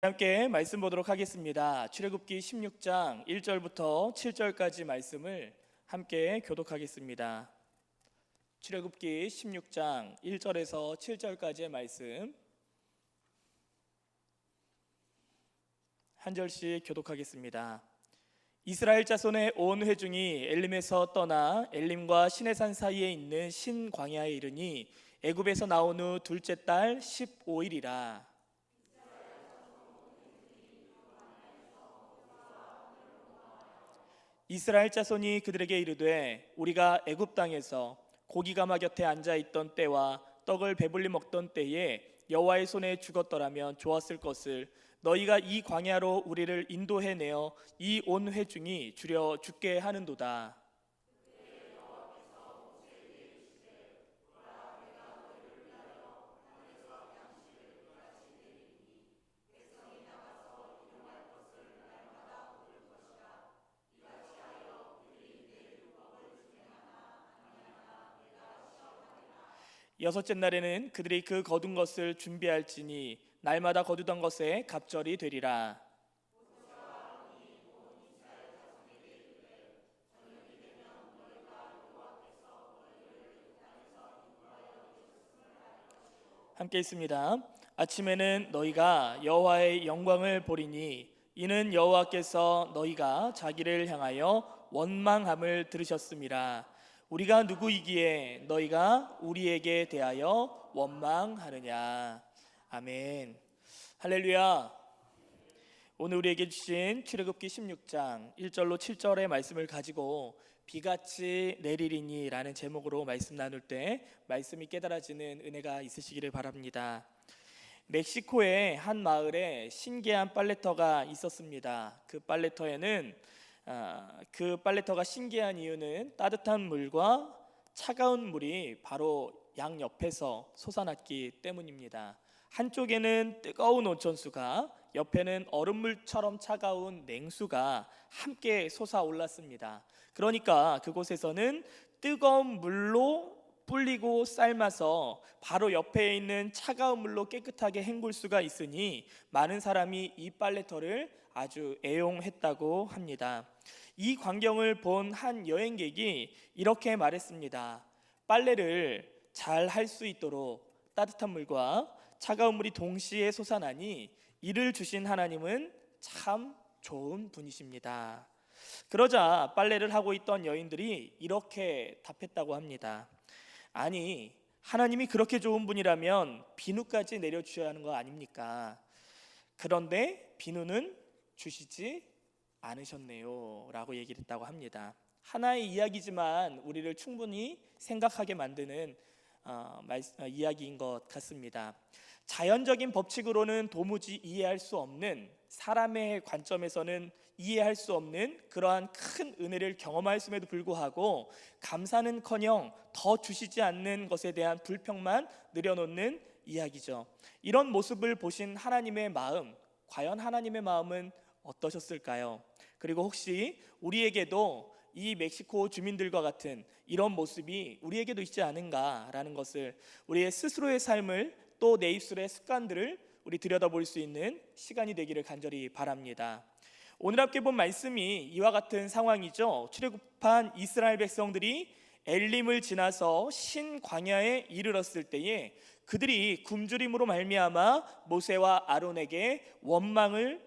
함께 말씀 보도록 하겠습니다. 출애굽기 16장 1절부터 7절까지 말씀을 함께 교독하겠습니다. 출애굽기 16장 1절에서 7절까지의 말씀 한 절씩 교독하겠습니다. 이스라엘 자손의 온 회중이 엘림에서 떠나 엘림과 시내산 사이에 있는 신 광야에 이르니 애굽에서 나온 후 둘째 달 15일이라. 이스라엘 자손이 그들에게 이르되 우리가 애굽 땅에서 고기 가마 곁에 앉아 있던 때와 떡을 배불리 먹던 때에 여호와의 손에 죽었더라면 좋았을 것을 너희가 이 광야로 우리를 인도해 내어 이 온 회중이 주려 죽게 하는도다. 여섯째 날에는 그들이 그 거둔 것을 준비할지니 날마다 거두던 것에 갑절이 되리라. 함께 있습니다. 아침에는 너희가 여호와의 영광을 보리니 이는 여호와께서 너희가 자기를 향하여 원망함을 들으셨음이라. 우리가 누구이기에 너희가 우리에게 대하여 원망하느냐. 아멘. 할렐루야. 오늘 우리에게 주신 출애굽기 16장 1절로 7절의 말씀을 가지고 비같이 내리리니 라는 제목으로 말씀 나눌 때 말씀이 깨달아지는 은혜가 있으시기를 바랍니다. 멕시코의 한 마을에 신기한 빨래터가 있었습니다. 그 빨래터가 신기한 이유는 따뜻한 물과 차가운 물이 바로 양옆에서 솟아났기 때문입니다. 한쪽에는 뜨거운 온천수가, 옆에는 얼음물처럼 차가운 냉수가 함께 솟아올랐습니다. 그러니까 그곳에서는 뜨거운 물로 불리고 삶아서 바로 옆에 있는 차가운 물로 깨끗하게 헹굴 수가 있으니 많은 사람이 이 빨래터를 아주 애용했다고 합니다. 이 광경을 본 한 여행객이 이렇게 말했습니다. 빨래를 잘 할 수 있도록 따뜻한 물과 차가운 물이 동시에 솟아나니 이를 주신 하나님은 참 좋은 분이십니다. 그러자 빨래를 하고 있던 여인들이 이렇게 답했다고 합니다. 아니, 하나님이 그렇게 좋은 분이라면 비누까지 내려주셔야 하는 거 아닙니까? 그런데 비누는 주시지 않으셨네요 라고 얘기를 했다고 합니다. 하나의 이야기지만 우리를 충분히 생각하게 만드는 이야기인 것 같습니다. 자연적인 법칙으로는 도무지 이해할 수 없는, 사람의 관점에서는 이해할 수 없는 그러한 큰 은혜를 경험하였음에도 불구하고 감사는커녕 더 주시지 않는 것에 대한 불평만 늘여놓는 이야기죠. 이런 모습을 보신 하나님의 마음, 과연 하나님의 마음은 어떠셨을까요? 그리고 혹시 우리에게도 이 멕시코 주민들과 같은 이런 모습이 우리에게도 있지 않은가라는 것을, 우리의 스스로의 삶을 또 내 입술의 습관들을 우리 들여다볼 수 있는 시간이 되기를 간절히 바랍니다. 오늘 함께 본 말씀이 이와 같은 상황이죠. 출애굽한 이스라엘 백성들이 엘림을 지나서 신 광야에 이르렀을 때에 그들이 굶주림으로 말미암아 모세와 아론에게 원망을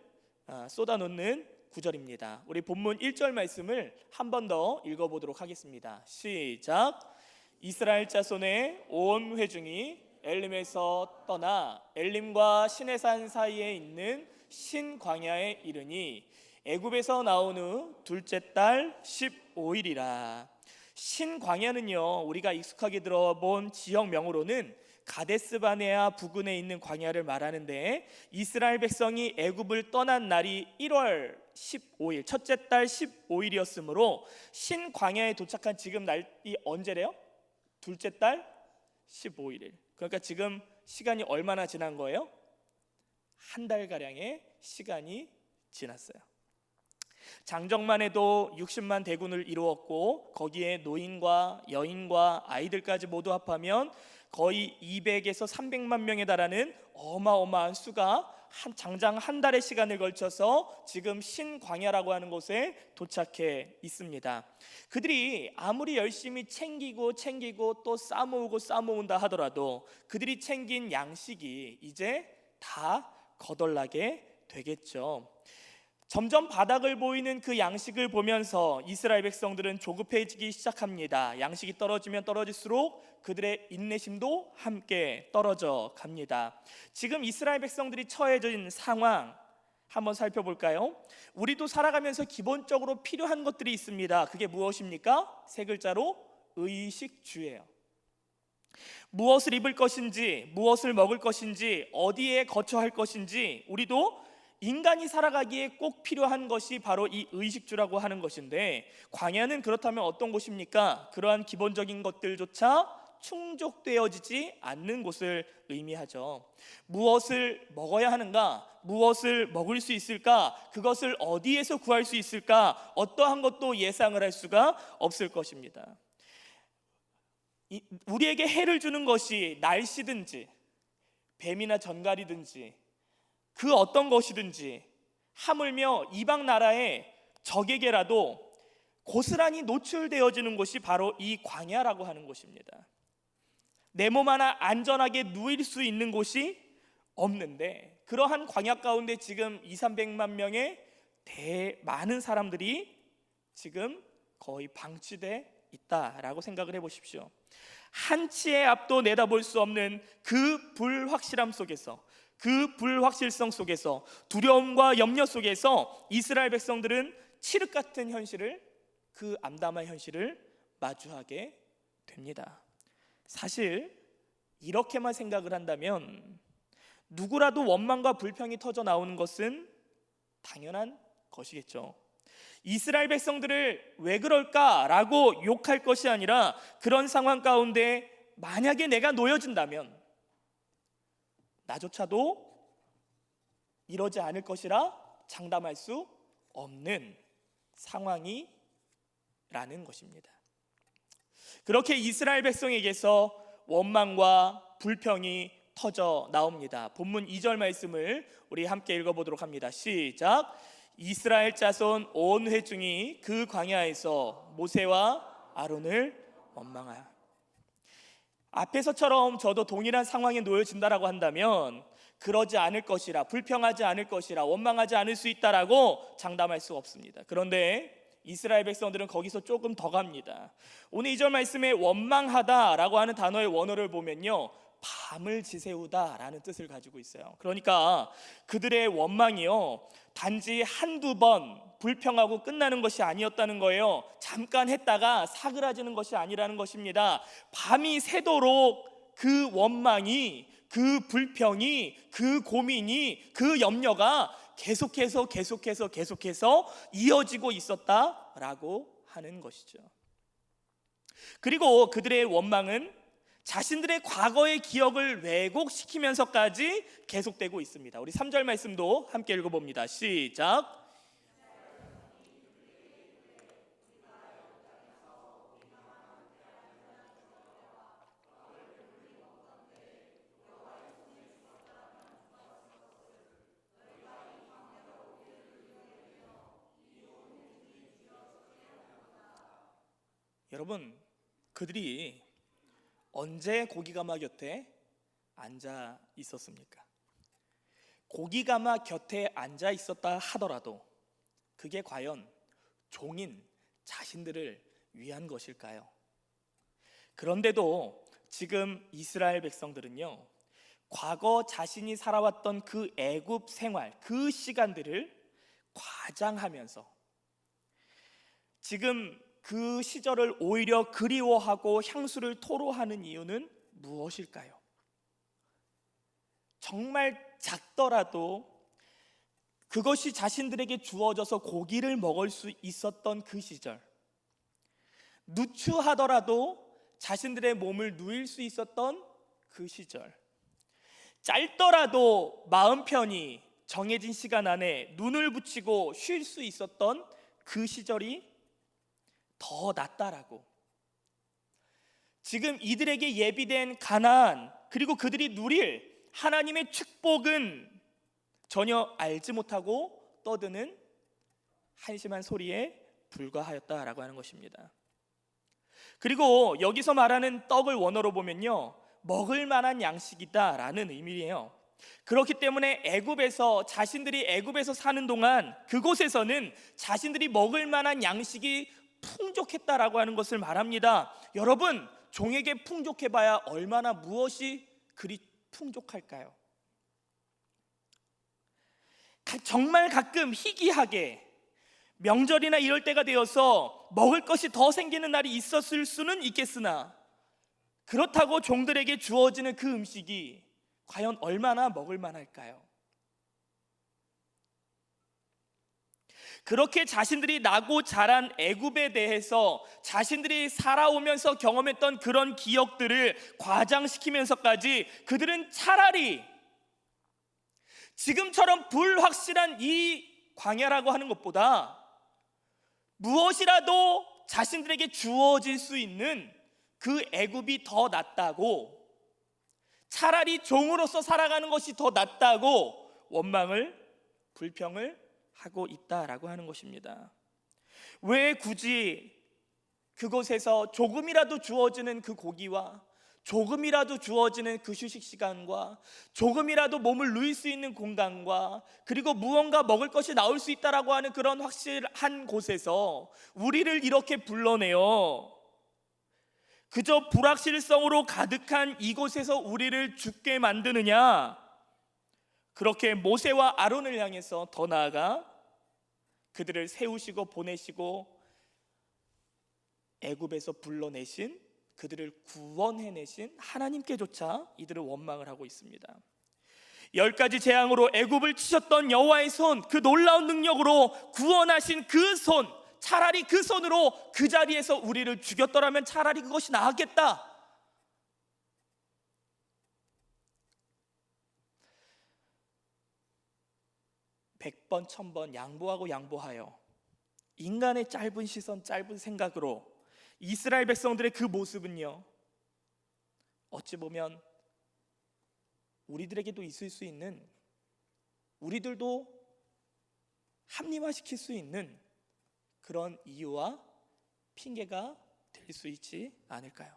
쏟아놓는 구절입니다. 우리 본문 1절 말씀을 한 번 더 읽어보도록 하겠습니다. 시작. 이스라엘 자손의 온 회중이 엘림에서 떠나 엘림과 시내산 사이에 있는 신 광야에 이르니 애굽에서 나온 후 둘째 달 15일이라. 신 광야는요, 우리가 익숙하게 들어본 지역명으로는 가데스 바네아 부근에 있는 광야를 말하는데, 이스라엘 백성이 애굽을 떠난 날이 1월 15일, 첫째 달 15일이었으므로 신 광야에 도착한 지금 날이 언제래요? 둘째 달 15일. 그러니까 지금 시간이 얼마나 지난 거예요? 한 달가량의 시간이 지났어요. 장정만 해도 60만 대군을 이루었고 거기에 노인과 여인과 아이들까지 모두 합하면 거의 200에서 300만 명에 달하는 어마어마한 수가 장장 한 달의 시간을 걸쳐서 지금 신광야라고 하는 곳에 도착해 있습니다. 그들이 아무리 열심히 챙기고 또 싸모은다 하더라도 그들이 챙긴 양식이 이제 다 거덜나게 되겠죠. 점점 바닥을 보이는 그 양식을 보면서 이스라엘 백성들은 조급해지기 시작합니다. 양식이 떨어지면 떨어질수록 그들의 인내심도 함께 떨어져 갑니다. 지금 이스라엘 백성들이 처해진 상황 한번 살펴볼까요? 우리도 살아가면서 기본적으로 필요한 것들이 있습니다. 그게 무엇입니까? 세 글자로 의식주예요. 무엇을 입을 것인지, 무엇을 먹을 것인지, 어디에 거처할 것인지, 우리도 인간이 살아가기에 꼭 필요한 것이 바로 이 의식주라고 하는 것인데, 광야는 그렇다면 어떤 곳입니까? 그러한 기본적인 것들조차 충족되어지지 않는 곳을 의미하죠. 무엇을 먹어야 하는가? 무엇을 먹을 수 있을까? 그것을 어디에서 구할 수 있을까? 어떠한 것도 예상을 할 수가 없을 것입니다. 우리에게 해를 주는 것이 날씨든지 뱀이나 전갈이든지 그 어떤 것이든지, 하물며 이방 나라의 적에게라도 고스란히 노출되어지는 곳이 바로 이 광야라고 하는 곳입니다. 내 몸 하나 안전하게 누일 수 있는 곳이 없는데, 그러한 광야 가운데 지금 200~300만 명의 많은 사람들이 지금 거의 방치돼 있다라고 생각을 해보십시오. 한치의 앞도 내다볼 수 없는 그 불확실함 속에서, 그 불확실성 속에서, 두려움과 염려 속에서 이스라엘 백성들은 칠흑 같은 현실을, 그 암담한 현실을 마주하게 됩니다. 사실 이렇게만 생각을 한다면 누구라도 원망과 불평이 터져 나오는 것은 당연한 것이겠죠. 이스라엘 백성들을 왜 그럴까라고 욕할 것이 아니라, 그런 상황 가운데 만약에 내가 놓여진다면 나조차도 이러지 않을 것이라 장담할 수 없는 상황이라는 것입니다. 그렇게 이스라엘 백성에게서 원망과 불평이 터져 나옵니다. 본문 2절 말씀을 우리 함께 읽어보도록 합니다. 시작. 이스라엘 자손 온 회중이 그 광야에서 모세와 아론을 원망하여. 앞에서처럼 저도 동일한 상황에 놓여진다라고 한다면 그러지 않을 것이라, 불평하지 않을 것이라, 원망하지 않을 수 있다라고 장담할 수 없습니다. 그런데 이스라엘 백성들은 거기서 조금 더 갑니다. 오늘 2절 말씀에 원망하다라고 하는 단어의 원어를 보면요, 밤을 지새우다라는 뜻을 가지고 있어요. 그러니까 그들의 원망이요, 단지 한두 번 불평하고 끝나는 것이 아니었다는 거예요. 잠깐 했다가 사그라지는 것이 아니라는 것입니다. 밤이 새도록 그 원망이, 그 불평이, 그 고민이, 그 염려가 계속해서 이어지고 있었다라고 하는 것이죠. 그리고 그들의 원망은 자신들의 과거의 기억을 왜곡시키면서까지 계속되고 있습니다. 우리 3절 말씀도 함께 읽어봅니다. 시작. 여러분, 그들이 언제 고기가마 곁에 앉아 있었습니까? 고기가마 곁에 앉아 있었다 하더라도 그게 과연 종인 자신들을 위한 것일까요? 그런데도 지금 이스라엘 백성들은요, 과거 자신이 살아왔던 그 애굽 생활, 그 시간들을 과장하면서 지금 그 시절을 오히려 그리워하고 향수를 토로하는 이유는 무엇일까요? 정말 작더라도 그것이 자신들에게 주어져서 고기를 먹을 수 있었던 그 시절, 누추하더라도 자신들의 몸을 누일 수 있었던 그 시절, 짧더라도 마음 편히 정해진 시간 안에 눈을 붙이고 쉴 수 있었던 그 시절이 더 낫다라고, 지금 이들에게 예비된 가나안, 그리고 그들이 누릴 하나님의 축복은 전혀 알지 못하고 떠드는 한심한 소리에 불과하였다라고 하는 것입니다. 그리고 여기서 말하는 떡을 원어로 보면요, 먹을 만한 양식이다라는 의미예요. 그렇기 때문에 자신들이 애굽에서 사는 동안 그곳에서는 자신들이 먹을 만한 양식이 풍족했다라고 하는 것을 말합니다. 여러분, 종에게 풍족해봐야 얼마나 무엇이 그리 풍족할까요? 정말 가끔 희귀하게 명절이나 이럴 때가 되어서 먹을 것이 더 생기는 날이 있었을 수는 있겠으나, 그렇다고 종들에게 주어지는 그 음식이 과연 얼마나 먹을 만할까요? 그렇게 자신들이 나고 자란 애굽에 대해서 자신들이 살아오면서 경험했던 그런 기억들을 과장시키면서까지 그들은 차라리 지금처럼 불확실한 이 광야라고 하는 것보다 무엇이라도 자신들에게 주어질 수 있는 그 애굽이 더 낫다고, 차라리 종으로서 살아가는 것이 더 낫다고 원망을, 불평을 하고 있다라고 하는 것입니다. 왜 굳이 그곳에서 조금이라도 주어지는 그 고기와 조금이라도 주어지는 그 휴식 시간과 조금이라도 몸을 누일 수 있는 공간과 그리고 무언가 먹을 것이 나올 수 있다라고 하는 그런 확실한 곳에서 우리를 이렇게 불러내어 그저 불확실성으로 가득한 이곳에서 우리를 죽게 만드느냐? 그렇게 모세와 아론을 향해서 더 나아가 그들을 세우시고 보내시고 애굽에서 불러내신, 그들을 구원해내신 하나님께조차 이들을 원망을 하고 있습니다. 10가지 재앙으로 애굽을 치셨던 여호와의 손, 그 놀라운 능력으로 구원하신 그 손, 차라리 그 손으로 그 자리에서 우리를 죽였더라면 차라리 그것이 나았겠다. 백번 천번 양보하고 양보하여 인간의 짧은 시선, 짧은 생각으로 이스라엘 백성들의 그 모습은요, 어찌 보면 우리들에게도 있을 수 있는, 우리들도 합리화시킬 수 있는 그런 이유와 핑계가 될 수 있지 않을까요?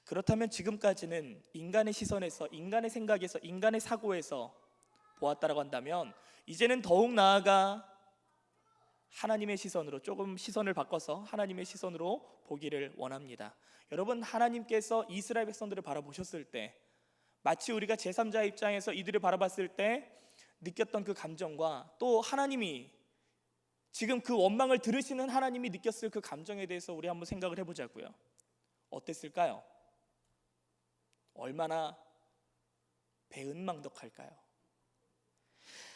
그렇다면 지금까지는 인간의 시선에서, 인간의 생각에서, 인간의 사고에서 보았다라고 한다면, 이제는 더욱 나아가 하나님의 시선으로, 조금 시선을 바꿔서 하나님의 시선으로 보기를 원합니다. 여러분, 하나님께서 이스라엘 백성들을 바라보셨을 때 마치 우리가 제3자 입장에서 이들을 바라봤을 때 느꼈던 그 감정과 또 하나님이 지금 그 원망을 들으시는 하나님이 느꼈을 그 감정에 대해서 우리 한번 생각을 해보자고요. 어땠을까요? 얼마나 배은망덕할까요?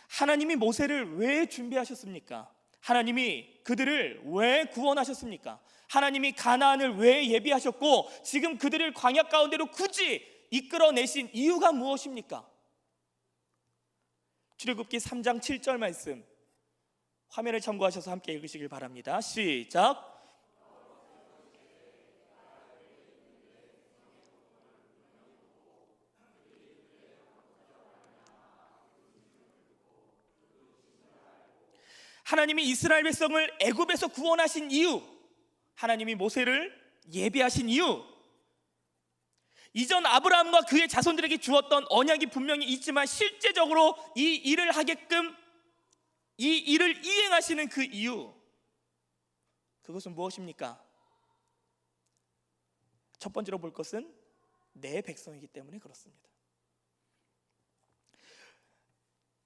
하나님이 모세를 왜 준비하셨습니까? 하나님이 그들을 왜 구원하셨습니까? 하나님이 가나안을 왜 예비하셨고 지금 그들을 광야 가운데로 굳이 이끌어내신 이유가 무엇입니까? 출애굽기 3장 7절 말씀 화면을 참고하셔서 함께 읽으시길 바랍니다. 시작. 하나님이 이스라엘 백성을 애굽에서 구원하신 이유, 하나님이 모세를 예비하신 이유, 이전 아브라함과 그의 자손들에게 주었던 언약이 분명히 있지만 실제적으로 이 일을 하게끔, 이 일을 이행하시는 그 이유, 그것은 무엇입니까? 첫 번째로 볼 것은 내 백성이기 때문에 그렇습니다.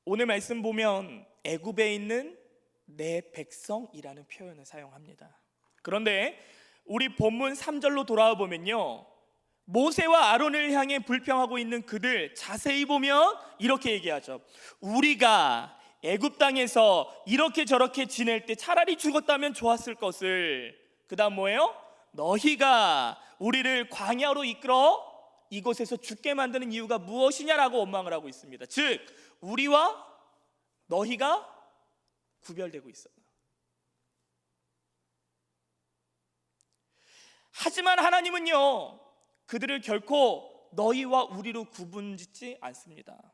오늘 말씀 보면 애굽에 있는 내 백성이라는 표현을 사용합니다. 그런데 우리 본문 3절로 돌아와 보면요, 모세와 아론을 향해 불평하고 있는 그들 자세히 보면 이렇게 얘기하죠. 우리가 애굽 땅에서 이렇게 저렇게 지낼 때 차라리 죽었다면 좋았을 것을, 그 다음 뭐예요? 너희가 우리를 광야로 이끌어 이곳에서 죽게 만드는 이유가 무엇이냐라고 원망을 하고 있습니다. 즉 우리와 너희가 구별되고 있어요. 하지만 하나님은요, 그들을 결코 너희와 우리로 구분짓지 않습니다.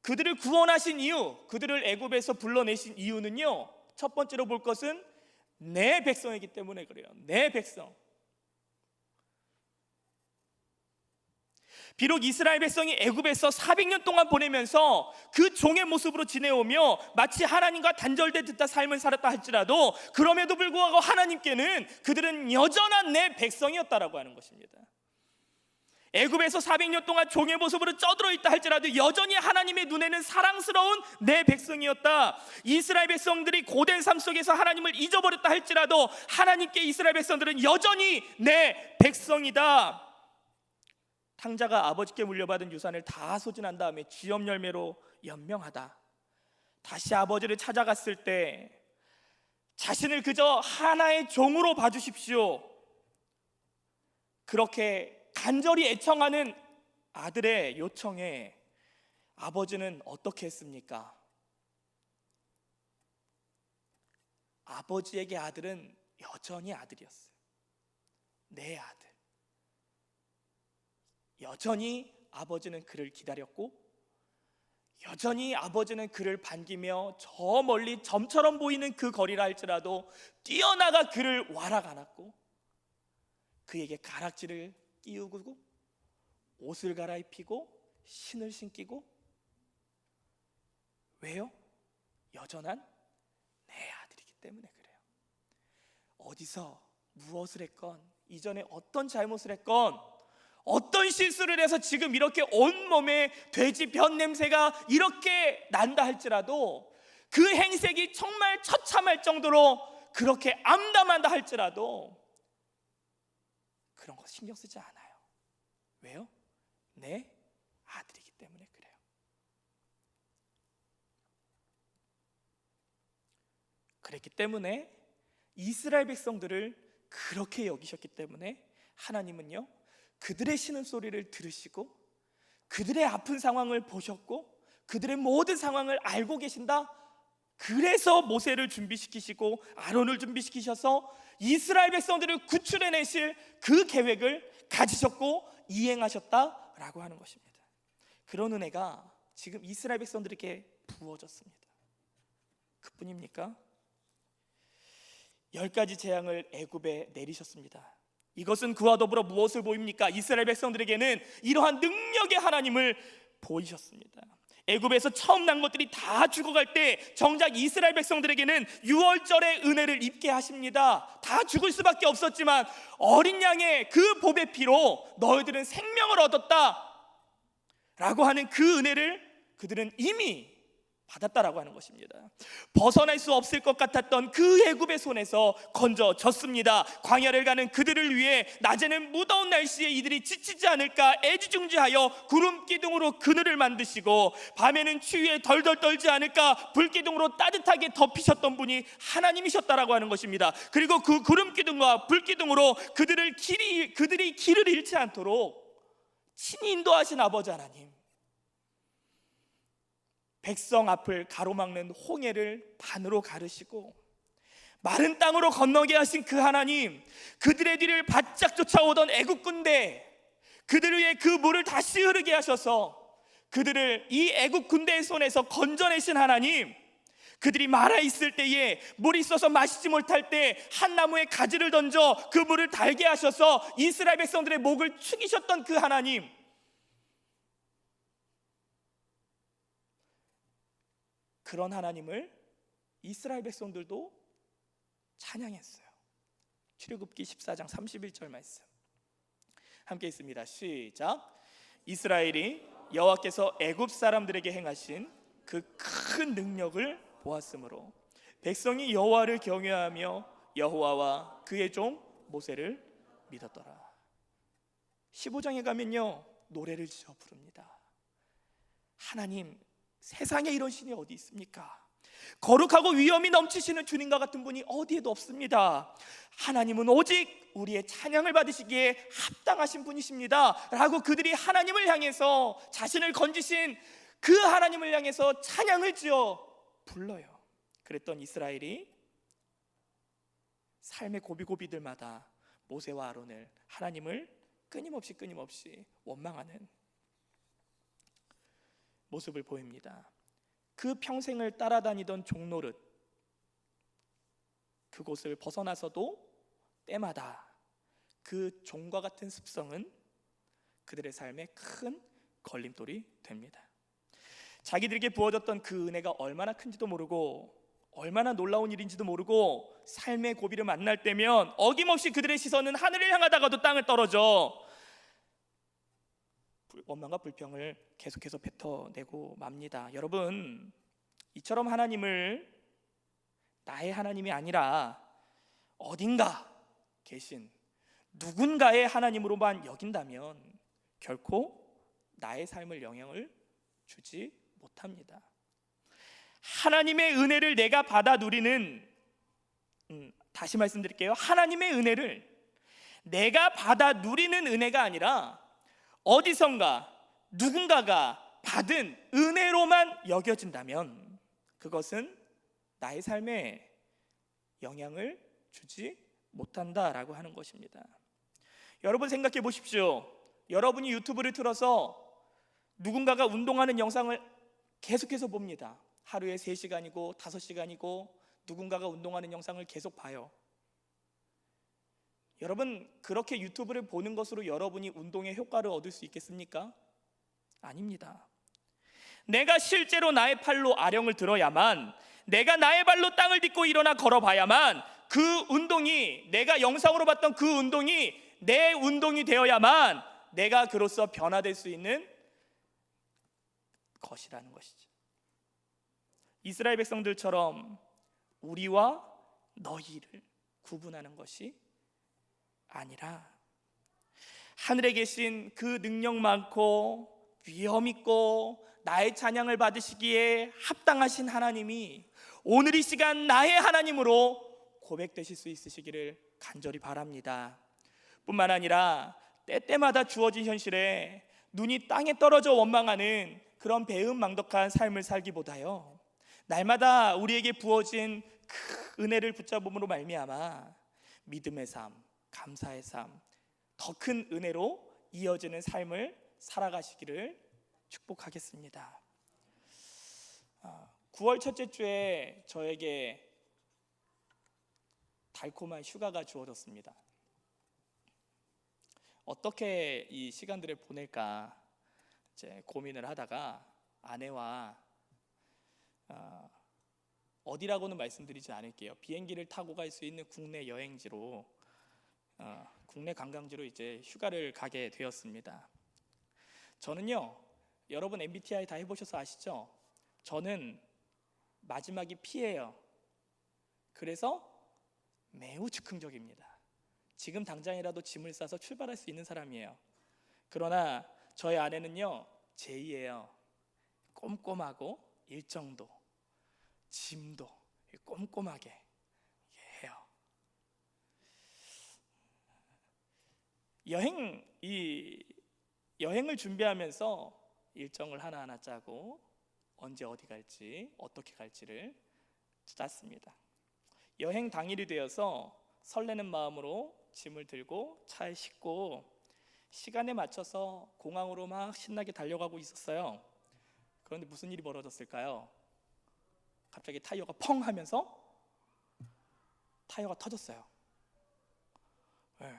그들을 구원하신 이유, 그들을 애굽에서 불러내신 이유는요, 첫 번째로 볼 것은 내 백성이기 때문에 그래요. 내 백성. 비록 이스라엘 백성이 애굽에서 400년 동안 보내면서 그 종의 모습으로 지내오며 마치 하나님과 단절된 듯한 삶을 살았다 할지라도, 그럼에도 불구하고 하나님께는 그들은 여전한 내 백성이었다라고 하는 것입니다. 애굽에서 400년 동안 종의 모습으로 쩌들어 있다 할지라도 여전히 하나님의 눈에는 사랑스러운 내 백성이었다. 이스라엘 백성들이 고된 삶 속에서 하나님을 잊어버렸다 할지라도 하나님께 이스라엘 백성들은 여전히 내 백성이다. 탕자가 아버지께 물려받은 유산을 다 소진한 다음에 쥐업 열매로 연명하다. 다시 아버지를 찾아갔을 때 자신을 그저 하나의 종으로 봐주십시오, 그렇게 간절히 애청하는 아들의 요청에 아버지는 어떻게 했습니까? 아버지에게 아들은 여전히 아들이었어요. 내 아들. 여전히 아버지는 그를 기다렸고, 여전히 아버지는 그를 반기며 저 멀리 점처럼 보이는 그 거리라 할지라도 뛰어나가 그를 와락 안았고, 그에게 가락지를 끼우고 옷을 갈아입히고 신을 신기고. 왜요? 여전한 내 아들이기 때문에 그래요. 어디서 무엇을 했건, 이전에 어떤 잘못을 했건, 어떤 실수를 해서 지금 이렇게 온몸에 돼지 변 냄새가 이렇게 난다 할지라도, 그 행색이 정말 처참할 정도로 그렇게 암담한다 할지라도 그런 거 신경 쓰지 않아요. 왜요? 내 아들이기 때문에 그래요. 그랬기 때문에 이스라엘 백성들을 그렇게 여기셨기 때문에 하나님은요, 그들의 신음소리를 들으시고 그들의 아픈 상황을 보셨고 그들의 모든 상황을 알고 계신다. 그래서 모세를 준비시키시고 아론을 준비시키셔서 이스라엘 백성들을 구출해내실 그 계획을 가지셨고 이행하셨다라고 하는 것입니다. 그런 은혜가 지금 이스라엘 백성들에게 부어졌습니다. 그뿐입니까? 10가지 재앙을 애굽에 내리셨습니다. 이것은 그와 더불어 무엇을 보입니까? 이스라엘 백성들에게는 이러한 능력의 하나님을 보이셨습니다. 애굽에서 처음 난 것들이 다 죽어갈 때 정작 이스라엘 백성들에게는 유월절의 은혜를 입게 하십니다. 다 죽을 수밖에 없었지만 어린 양의 그 보배 피로 너희들은 생명을 얻었다 라고 하는 그 은혜를 그들은 이미 받았다라고 하는 것입니다. 벗어날 수 없을 것 같았던 그 애굽의 손에서 건져졌습니다. 광야를 가는 그들을 위해 낮에는 무더운 날씨에 이들이 지치지 않을까 애지중지하여 구름 기둥으로 그늘을 만드시고, 밤에는 추위에 덜덜 떨지 않을까 불기둥으로 따뜻하게 덮이셨던 분이 하나님이셨다라고 하는 것입니다. 그리고 그 구름 기둥과 불 기둥으로 그들이 길을 잃지 않도록 친히 인도하신 아버지 하나님, 백성 앞을 가로막는 홍해를 반으로 가르시고 마른 땅으로 건너게 하신 그 하나님, 그들의 뒤를 바짝 쫓아오던 애국 군대, 그들을 위해 그 물을 다시 흐르게 하셔서 그들을 이 애국 군대의 손에서 건져내신 하나님, 그들이 말아 있을 때에 물이 있어서 마시지 못할 때 한 나무에 가지를 던져 그 물을 달게 하셔서 이스라엘 백성들의 목을 축이셨던 그 하나님, 그런 하나님을 이스라엘 백성들도 찬양했어요. 출애굽기 14장 31절 말씀 함께 있습니다. 시작. 이스라엘이 여호와께서 애굽 사람들에게 행하신 그 큰 능력을 보았으므로 백성이 여호와를 경외하며 여호와와 그의 종 모세를 믿었더라. 15장에 가면요, 노래를 지어 부릅니다. 하나님, 세상에 이런 신이 어디 있습니까? 거룩하고 위엄이 넘치시는 주님과 같은 분이 어디에도 없습니다. 하나님은 오직 우리의 찬양을 받으시기에 합당하신 분이십니다 라고 그들이 하나님을 향해서, 자신을 건지신 그 하나님을 향해서 찬양을 지어 불러요. 그랬던 이스라엘이 삶의 고비고비들마다 모세와 아론을, 하나님을 끊임없이 원망하는, 모습을 보입니다. 그 평생을 따라다니던 종노릇, 그곳을 벗어나서도 때마다 그 종과 같은 습성은 그들의 삶에 큰 걸림돌이 됩니다. 자기들에게 부어졌던 그 은혜가 얼마나 큰지도 모르고 얼마나 놀라운 일인지도 모르고 삶의 고비를 만날 때면 어김없이 그들의 시선은 하늘을 향하다가도 땅을 떨어져 원망과 불평을 계속해서 뱉어내고 맙니다. 여러분, 이처럼 하나님을 나의 하나님이 아니라 어딘가 계신 누군가의 하나님으로만 여긴다면 결코 나의 삶을 영향을 주지 못합니다. 하나님의 은혜를 내가 받아 누리는, 다시 말씀드릴게요. 하나님의 은혜를 내가 받아 누리는 은혜가 아니라 어디선가 누군가가 받은 은혜로만 여겨진다면 그것은 나의 삶에 영향을 주지 못한다라고 하는 것입니다. 여러분 생각해 보십시오. 여러분이 유튜브를 틀어서 누군가가 운동하는 영상을 계속해서 봅니다. 하루에 3시간이고 5시간이고 누군가가 운동하는 영상을 계속 봐요. 여러분, 그렇게 유튜브를 보는 것으로 여러분이 운동의 효과를 얻을 수 있겠습니까? 아닙니다. 내가 실제로 나의 팔로 아령을 들어야만, 내가 나의 발로 땅을 딛고 일어나 걸어봐야만 그 운동이, 내가 영상으로 봤던 그 운동이 내 운동이 되어야만 내가 그로써 변화될 수 있는 것이라는 것이죠. 이스라엘 백성들처럼 우리와 너희를 구분하는 것이 아니라 하늘에 계신 그 능력 많고 위엄 있고 나의 찬양을 받으시기에 합당하신 하나님이 오늘 이 시간 나의 하나님으로 고백되실 수 있으시기를 간절히 바랍니다. 뿐만 아니라 때때마다 주어진 현실에 눈이 땅에 떨어져 원망하는 그런 배은망덕한 삶을 살기보다요, 날마다 우리에게 부어진 그 은혜를 붙잡음으로 말미암아 믿음의 삶, 감사의 삶, 더 큰 은혜로 이어지는 삶을 살아가시기를 축복하겠습니다. 9월 첫째 주에 저에게 달콤한 휴가가 주어졌습니다. 어떻게 이 시간들을 보낼까 이제 고민을 하다가 아내와 어디라고는 말씀드리지 않을게요. 비행기를 타고 갈 수 있는 국내 여행지로, 국내 관광지로 이제 휴가를 가게 되었습니다. 저는요, 여러분 MBTI 다 해보셔서 아시죠? 저는 마지막이 P예요. 그래서 매우 즉흥적입니다. 지금 당장이라도 짐을 싸서 출발할 수 있는 사람이에요. 그러나 저희 아내는요, J예요. 꼼꼼하고 일정도, 짐도 꼼꼼하게 해요. 여행을 준비하면서 일정을 하나하나 짜고 언제 어디 갈지 어떻게 갈지를 짰습니다. 여행 당일이 되어서 설레는 마음으로 짐을 들고 차에 싣고 시간에 맞춰서 공항으로 막 신나게 달려가고 있었어요. 그런데 무슨 일이 벌어졌을까요? 갑자기 타이어가 펑 하면서 타이어가 터졌어요. 네.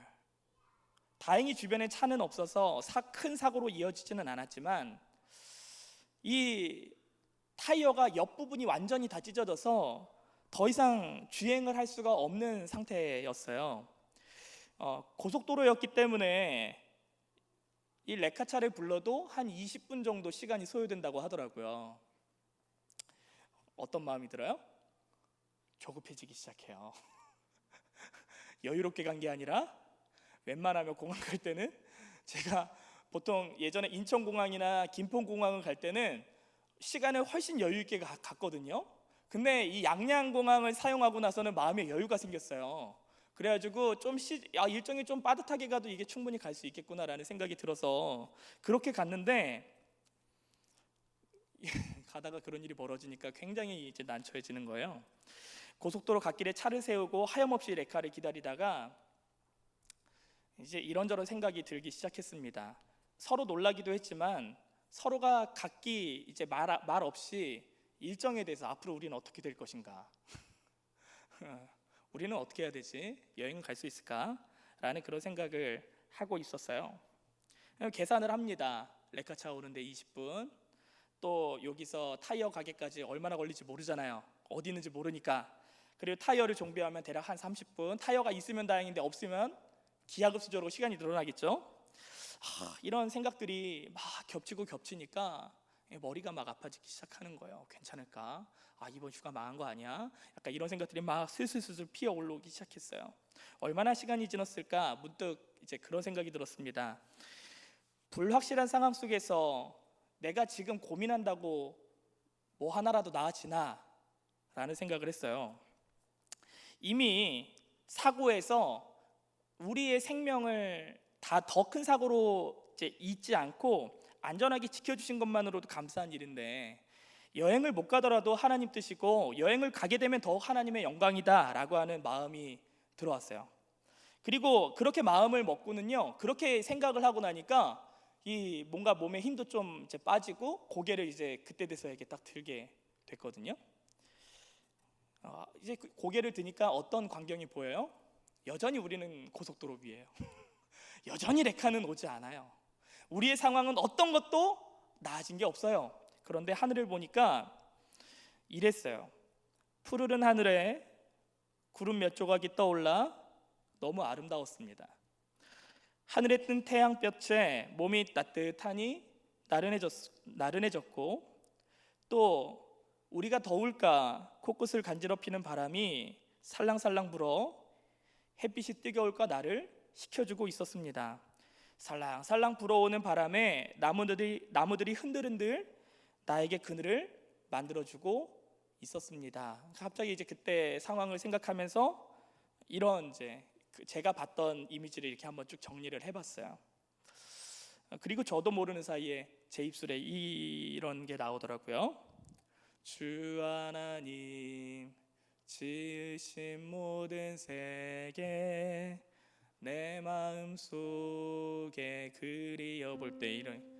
다행히 주변에 차는 없어서 큰 사고로 이어지지는 않았지만 이 타이어가 옆부분이 완전히 다 찢어져서 더 이상 주행을 할 수가 없는 상태였어요. 고속도로였기 때문에 이 레카차를 불러도 한 20분 정도 시간이 소요된다고 하더라고요. 어떤 마음이 들어요? 조급해지기 시작해요. 여유롭게 간 게 아니라 웬만하면 공항 갈 때는, 제가 보통 예전에 인천공항이나 김포공항을 갈 때는 시간을 훨씬 여유 있게 갔거든요. 근데 이 양양공항을 사용하고 나서는 마음에 여유가 생겼어요. 그래가지고 일정이 좀 빠듯하게 가도 이게 충분히 갈 수 있겠구나라는 생각이 들어서 그렇게 갔는데 가다가 그런 일이 벌어지니까 굉장히 이제 난처해지는 거예요. 고속도로 갓길에 차를 세우고 하염없이 레카를 기다리다가 이제 이런저런 생각이 들기 시작했습니다. 서로 놀라기도 했지만 서로가 각기 이제 말 없이 일정에 대해서 앞으로 우리는 어떻게 될 것인가, 우리는 어떻게 해야 되지? 여행 갈 수 있을까? 라는 그런 생각을 하고 있었어요. 계산을 합니다. 레카차 오는데 20분, 또 여기서 타이어 가게까지 얼마나 걸릴지 모르잖아요. 어디 있는지 모르니까. 그리고 타이어를 정비하면 대략 한 30분, 타이어가 있으면 다행인데 없으면 기하급수적으로 시간이 늘어나겠죠. 이런 생각들이 막 겹치고 겹치니까 머리가 막 아파지기 시작하는 거예요. 괜찮을까? 이번 휴가 망한 거 아니야? 약간 이런 생각들이 막 슬슬 피어 올라오기 시작했어요. 얼마나 시간이 지났을까? 문득 이제 그런 생각이 들었습니다. 불확실한 상황 속에서 내가 지금 고민한다고 뭐 하나라도 나아지나? 라는 생각을 했어요. 이미 사고에서 우리의 생명을 다 더 큰 사고로 이제 잊지 않고 안전하게 지켜주신 것만으로도 감사한 일인데, 여행을 못 가더라도 하나님 뜻이고 여행을 가게 되면 더욱 하나님의 영광이다 라고 하는 마음이 들어왔어요. 그리고 그렇게 마음을 먹고는요, 그렇게 생각을 하고 나니까 이 뭔가 몸에 힘도 좀 이제 빠지고 고개를 이제 그때 돼서 이렇게 딱 들게 됐거든요. 이제 고개를 드니까 어떤 광경이 보여요? 여전히 우리는 고속도로 위에요. 여전히 레카는 오지 않아요. 우리의 상황은 어떤 것도 나아진 게 없어요. 그런데 하늘을 보니까 이랬어요. 푸르른 하늘에 구름 몇 조각이 떠올라 너무 아름다웠습니다. 하늘에 뜬 태양볕에 몸이 따뜻하니 나른해졌고, 또 우리가 더울까 코끝을 간지럽히는 바람이 살랑살랑 불어 햇빛이 뜨거울까 나를 식혀주고 있었습니다. 살랑살랑 불어오는 바람에 나무들이 흔들흔들 나에게 그늘을 만들어주고 있었습니다. 갑자기 이제 그때 상황을 생각하면서 이런 이제 제가 봤던 이미지를 이렇게 한번 쭉 정리를 해봤어요. 그리고 저도 모르는 사이에 제 입술에 이런 게 나오더라고요. 주 하나님 지으신 모든 세계 내 마음 속에 그리워볼 때 이런,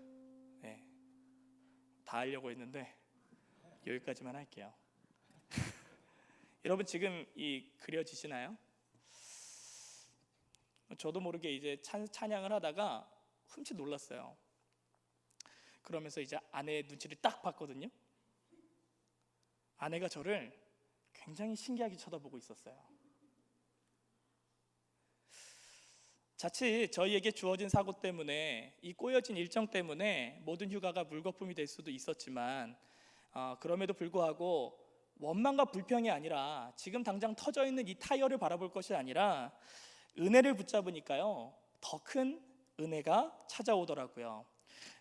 다 하려고 했는데 여기까지만 할게요. 여러분 지금 이 그려지시나요? 저도 모르게 이제 찬양을 하다가 흠칫 놀랐어요. 그러면서 이제 아내의 눈치를 딱 봤거든요. 아내가 저를 굉장히 신기하게 쳐다보고 있었어요. 자칫 저희에게 주어진 사고 때문에, 이 꼬여진 일정 때문에 모든 휴가가 물거품이 될 수도 있었지만, 그럼에도 불구하고 원망과 불평이 아니라 지금 당장 터져 있는 이 타이어를 바라볼 것이 아니라 은혜를 붙잡으니까요, 더 큰 은혜가 찾아오더라고요.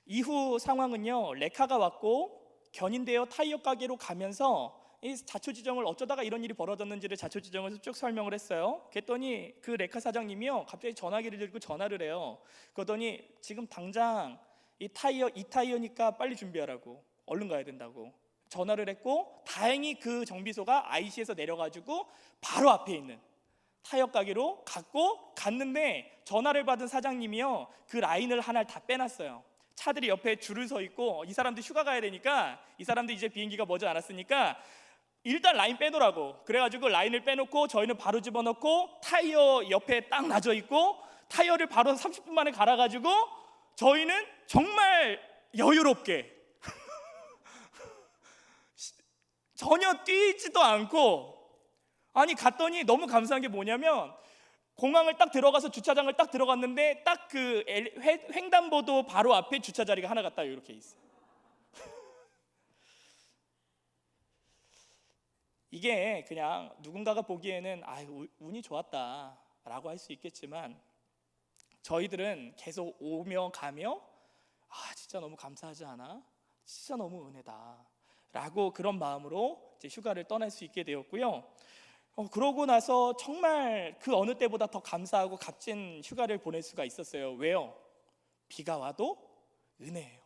이후 상황은요, 레카가 왔고 견인되어 타이어 가게로 가면서 이 자초지정을 어쩌다가 이런 일이 벌어졌는지를 자초지정을 쭉 설명을 했어요. 그랬더니 그 레카 사장님이요, 갑자기 전화기를 들고 전화를 해요. 그러더니 지금 당장 이 타이어니까 빨리 준비하라고, 얼른 가야 된다고 전화를 했고, 다행히 그 정비소가 IC에서 내려가지고 바로 앞에 있는 타이어 가게로 갔는데, 전화를 받은 사장님이요, 그 라인을 하나를 다 빼놨어요. 차들이 옆에 줄을 서 있고 이 사람들 휴가 가야 되니까, 이 사람들 이제 비행기가 머지 않았으니까 일단 라인 빼놓으라고, 그래가지고 라인을 빼놓고 저희는 바로 집어넣고 타이어 옆에 딱 놔져 있고 타이어를 바로 30분 만에 갈아가지고 저희는 정말 여유롭게 전혀 뛰지도 않고, 아니 갔더니 너무 감사한 게 뭐냐면, 공항을 딱 들어가서 주차장을 딱 들어갔는데 딱 그 횡단보도 바로 앞에 주차 자리가 하나가 딱 이렇게 있어요. 이게 그냥 누군가가 보기에는 운이 좋았다라고 할 수 있겠지만, 저희들은 계속 오며 가며 진짜 너무 감사하지 않아? 진짜 너무 은혜다 라고 그런 마음으로 이제 휴가를 떠날 수 있게 되었고요. 그러고 나서 정말 그 어느 때보다 더 감사하고 값진 휴가를 보낼 수가 있었어요. 왜요? 비가 와도 은혜예요.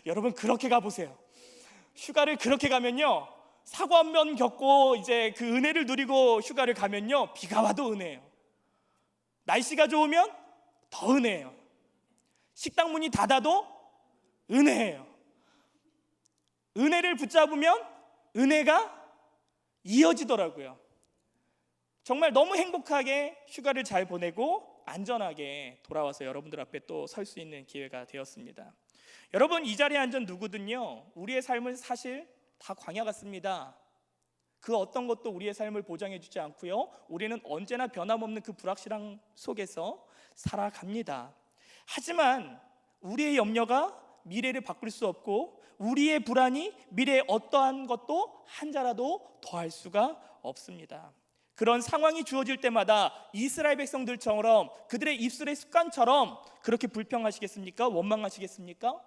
여러분 그렇게 가보세요. 휴가를 그렇게 가면요, 사고 한 번 겪고 이제 그 은혜를 누리고 휴가를 가면요, 비가 와도 은혜예요. 날씨가 좋으면 더 은혜예요. 식당 문이 닫아도 은혜예요. 은혜를 붙잡으면 은혜가 이어지더라고요. 정말 너무 행복하게 휴가를 잘 보내고 안전하게 돌아와서 여러분들 앞에 또 설 수 있는 기회가 되었습니다. 여러분, 이 자리에 앉은 누구든요, 우리의 삶은 사실 다 광야 같습니다. 그 어떤 것도 우리의 삶을 보장해 주지 않고요, 우리는 언제나 변함없는 그 불확실함 속에서 살아갑니다. 하지만 우리의 염려가 미래를 바꿀 수 없고, 우리의 불안이 미래의 어떠한 것도 한 자라도 더할 수가 없습니다. 그런 상황이 주어질 때마다 이스라엘 백성들처럼, 그들의 입술의 습관처럼 그렇게 불평하시겠습니까? 원망하시겠습니까?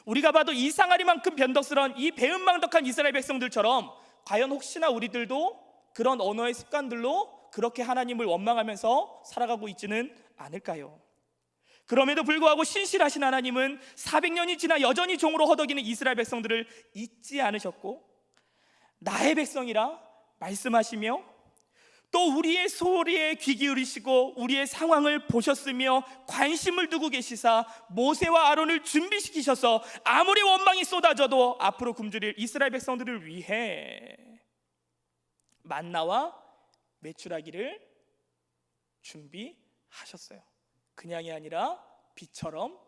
우리가 봐도 이 상아리만큼 변덕스러운 이 배은망덕한 이스라엘 백성들처럼 과연 혹시나 우리들도 그런 언어의 습관들로 그렇게 하나님을 원망하면서 살아가고 있지는 않을까요? 그럼에도 불구하고 신실하신 하나님은 400년이 지나 여전히 종으로 허덕이는 이스라엘 백성들을 잊지 않으셨고, 나의 백성이라 말씀하시며 또 우리의 소리에 귀 기울이시고 우리의 상황을 보셨으며 관심을 두고 계시사 모세와 아론을 준비시키셔서 아무리 원망이 쏟아져도 앞으로 굶주릴 이스라엘 백성들을 위해 만나와 메추라기를 준비하셨어요. 그냥이 아니라 비처럼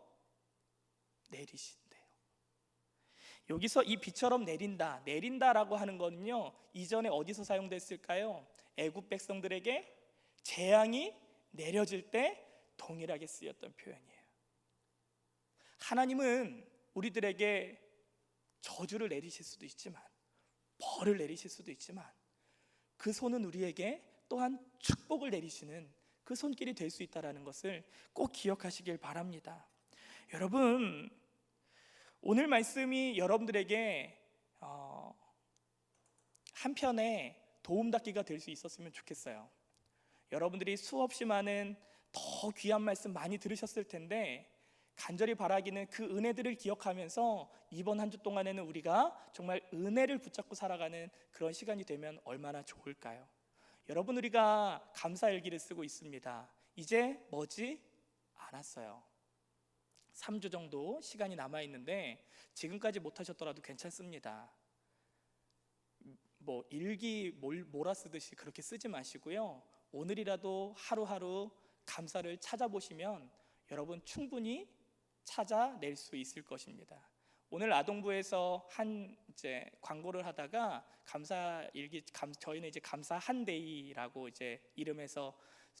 내리신대요. 여기서 이 비처럼 내린다라고 하는 거는요, 이전에 어디서 사용됐을까요? 애굽 백성들에게 재앙이 내려질 때 동일하게 쓰였던 표현이에요. 하나님은 우리들에게 저주를 내리실 수도 있지만, 벌을 내리실 수도 있지만, 그 손은 우리에게 또한 축복을 내리시는 그 손길이 될 수 있다는 것을 꼭 기억하시길 바랍니다. 여러분, 오늘 말씀이 여러분들에게 한편의 도움닫기가 될 수 있었으면 좋겠어요. 여러분들이 수없이 많은 더 귀한 말씀 많이 들으셨을 텐데, 간절히 바라기는 그 은혜들을 기억하면서 이번 한 주 동안에는 우리가 정말 은혜를 붙잡고 살아가는 그런 시간이 되면 얼마나 좋을까요? 여러분, 우리가 감사일기를 쓰고 있습니다. 이제 머지 않았어요. 3주 정도 시간이 남아있는데 지금까지 못하셨더라도 괜찮습니다. 뭐 일기 몰아쓰듯이 그렇게 쓰지 마시고요, 오늘이라도 하루하루 감사를 찾아보시면 여러분 충분히 찾아낼 수 있을 것입니다. 오늘 아동부에서 이제 광고를 하다가 감사일기, 저희는 이제 감사한데이라고 이제 이름에서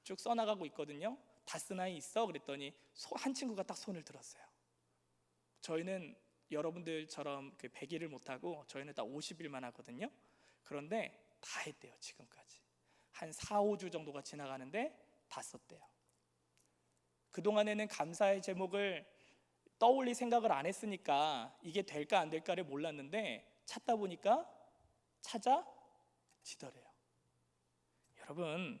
쭉 써나가고 있거든요. 다 쓴 아이 있어? 그랬더니 한 친구가 딱 손을 들었어요. 저희는 여러분들처럼 100일을 못하고 저희는 딱 50일만 하거든요. 그런데 다 했대요. 지금까지 한 4, 5주 정도가 지나가는데 다 썼대요. 그동안에는 감사의 제목을 떠올릴 생각을 안 했으니까 이게 될까 안 될까를 몰랐는데 찾다 보니까 찾아지더래요. 여러분,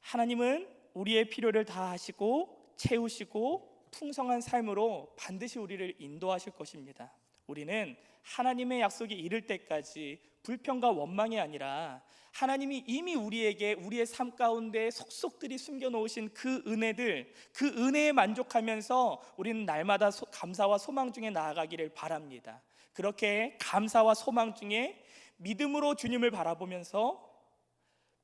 하나님은 우리의 필요를 다 하시고 채우시고 풍성한 삶으로 반드시 우리를 인도하실 것입니다. 우리는 하나님의 약속이 이를 때까지 불평과 원망이 아니라 하나님이 이미 우리에게 우리의 삶 가운데 속속들이 숨겨놓으신 그 은혜들, 그 은혜에 만족하면서 우리는 날마다 감사와 소망 중에 나아가기를 바랍니다. 그렇게 감사와 소망 중에 믿음으로 주님을 바라보면서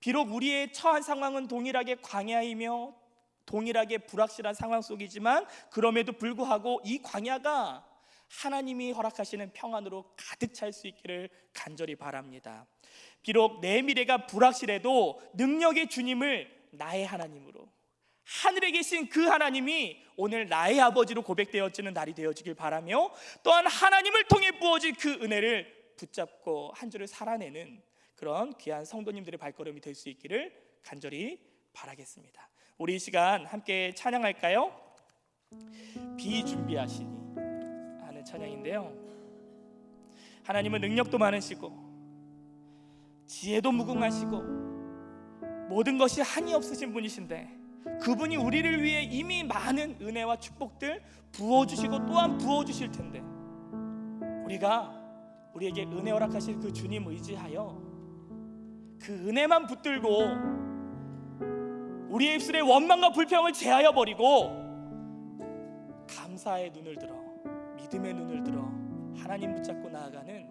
비록 우리의 처한 상황은 동일하게 광야이며 동일하게 불확실한 상황 속이지만 그럼에도 불구하고 이 광야가 하나님이 허락하시는 평안으로 가득 찰 수 있기를 간절히 바랍니다. 비록 내 미래가 불확실해도 능력의 주님을 나의 하나님으로, 하늘에 계신 그 하나님이 오늘 나의 아버지로 고백되어지는 날이 되어지길 바라며, 또한 하나님을 통해 부어진 그 은혜를 붙잡고 한 주를 살아내는 그런 귀한 성도님들의 발걸음이 될 수 있기를 간절히 바라겠습니다. 우리 이 시간 함께 찬양할까요? 비준비하시니 하는 찬양인데요, 하나님은 능력도 많으시고 지혜도 무궁하시고 모든 것이 한이 없으신 분이신데, 그분이 우리를 위해 이미 많은 은혜와 축복들 부어주시고 또한 부어주실 텐데, 우리에게 은혜 허락하실 그 주님 의지하여 그 은혜만 붙들고 우리의 입술에 원망과 불평을 제하여 버리고 감사의 눈을 들어, 믿음의 눈을 들어 하나님 붙잡고 나아가는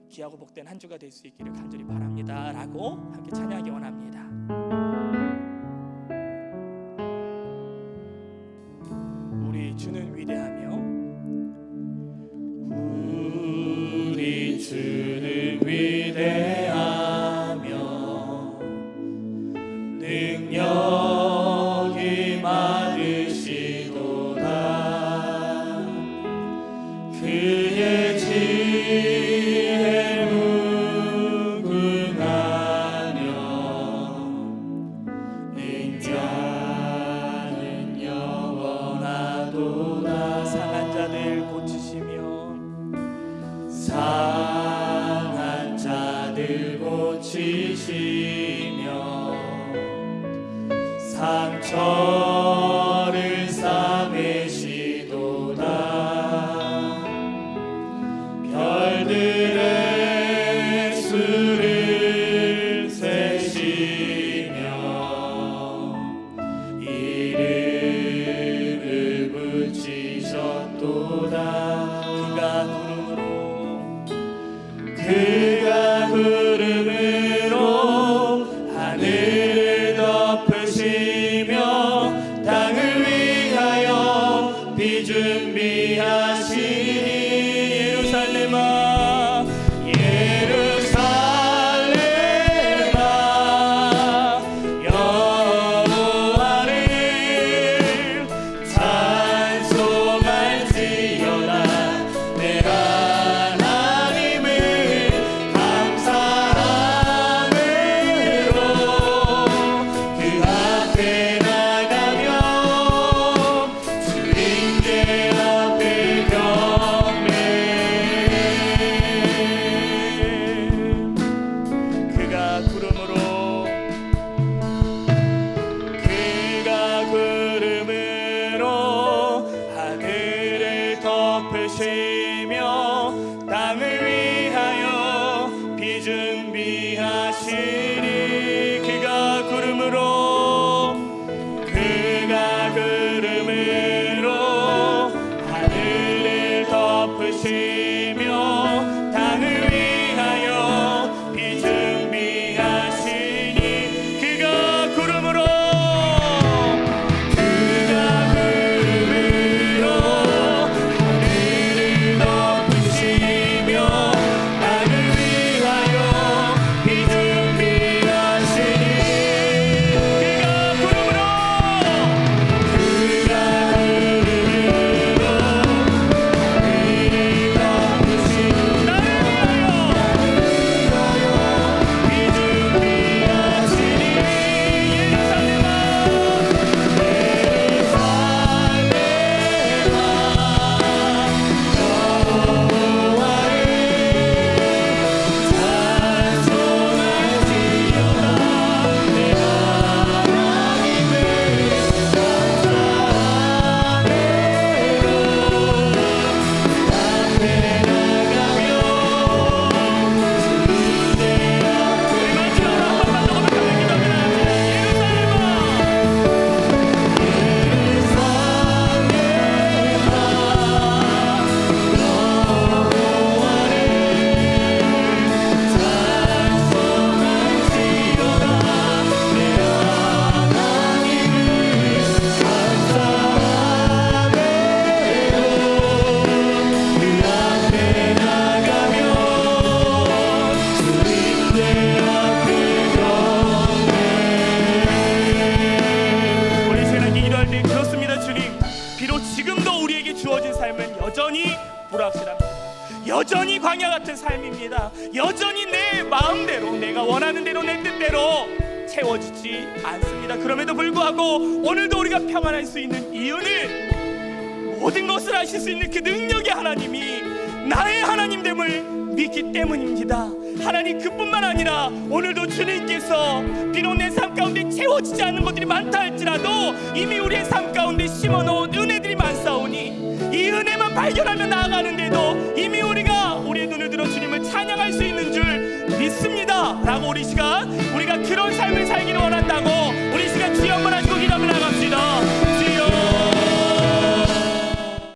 귀하고 복된 한 주가 될 수 있기를 간절히 바랍니다 라고 함께 찬양하기 원합니다. 우리 주는 위대하며 우리 주는 위대하며 능력이 많으시도다. 그의 지혜 무궁하며 능자는 영원하도다. 상한 자들 고치시며 상한 자들 고치시며 상처를 싸매시도다. 별들의 수를 세시며 이름을 붙이셨도다. 그가 구름으로 하늘을 덮으시며 땅을 위하여 비 준비하시니. 예루살렘아 예루살렘아 여호와를 찬송할지어다. 내 하나님을 감사함으로 그 앞에 나가며 주님께 앞에 경배. 그가 구름으로 하늘을 덮으시며 땅을 위하여 비 준비하시니. 그가 구름으로 하늘을 덮으시며 땅을 위하여 비 준비하시니. 그가 구름으로 하늘을 덮으시며 땅을 위하여 비 준비하시니. 그가 구름으로 여전히 광야 같은 삶입니다. 여전히 내 마음대로, 내가 원하는 대로, 내 뜻대로 채워지지 않습니다. 그럼에도 불구하고 오늘도 우리가 평안할 수 있는 이유는 모든 것을 하실 수 있는 그 능력의 하나님이 나의 하나님됨을 믿기 때문입니다. 하나님, 그뿐만 아니라 오늘도 주님께서 비록 내 삶 가운데 채워지지 않는 것들이 많다 할지라도 이미 우리의 삶 가운데 심어놓은 은혜들이 많사오니 이 은혜만 발견하며 나아가는데도 이미 우리의 눈을 들어 주님을 찬양할 수 있는 줄 믿습니다 라고 우리 시간, 우리가 그런 삶을 살기를 원한다고